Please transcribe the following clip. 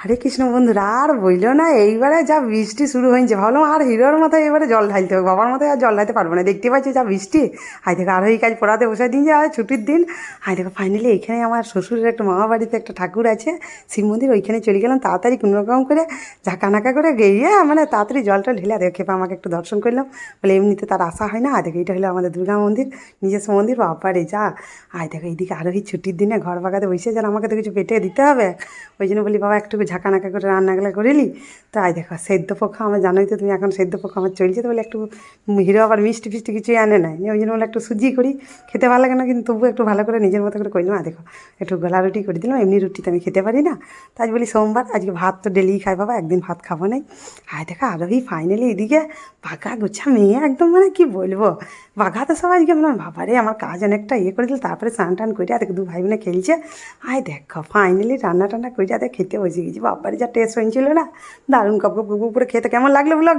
হরে কৃষ্ণ বন্ধুরা, আর বইলো না, এইবারে যা বৃষ্টি শুরু হয়েছে, ভাবলাম আর হিরোর মাথায় এবারে জল ঢালতে হবে, বাবার মাথায় আর জল ঢালতে পারবো না। দেখতে পাচ্ছি যা বৃষ্টি। হাই দেখো, আর ওই কাজ পড়াতে বসে দিন যে আর ছুটির দিন। হাই দেখো, ফাইনালি এখানে আমার শ্বশুরের একটা মামা বাড়িতে একটা ঠাকুর আছে, শিব মন্দির, ওইখানে চলে গেলাম তাড়াতাড়ি কোনো রকম করে ঝাঁকানাকা করে গিয়ে, মানে তাড়াতাড়ি জলটা ঢেলে দেখো খেপা আমাকে একটু দর্শন করলাম। বলে এমনিতে তার আশা হয় না। আর দেখো, এটা হলো আমাদের দুর্গা মন্দির, নিজস্ব মন্দির, বাবারে যা। আয় দেখো এইদিকে আরোহী ছুটির দিনে ঘর বাগাতে বসে যান, আমাকে তো কিছু পেটে দিতে হবে। ওই জন্য বলি বাবা একটু ঝাঁকানাকা করে রান্নাগুলো করিলি। তো আয় দেখো সেদ্ধ পক্ষ, আমার জানোই তো তুমি, এখন সেদ্ধ পক্ষ আমার চলছে, তো বলে একটু হিরো আবার মিষ্টি ফিষ্টি কিছুই আনে নাই, ওই জন্য বলে একটু সুজি করি, খেতে ভালো লাগে না কিন্তু তবুও একটু ভালো করে নিজের মতো করে করি না। দেখো একটু গলা রুটি করে দিলাম, এমনি রুটি তো আমি খেতে পারি না। তো আজ বলি সোমবার, আজকে ভাত তো ডেলিই খাই বাবা, একদিন ভাত খাবো নাই। আয় দেখো আরোহী ফাইনালি এদিকে পাকা গোছা মেয়ে একদম, মানে কি বলবো, বাঘাতে সব আজকে মানে বাবারে আমার কাজ অনেকটা ইয়ে করে দিল। তারপরে স্নান টান করে দেখো দু ভাই বোনে খেলছে। আয় দেখো ফাইনালি রান্না টান্না করে খেতে বসে গেছি, বাবারে যা টেস্ট হয়েছিল না, দারুণ, কপ কপ করে খেতে কেমন লাগলো বলো।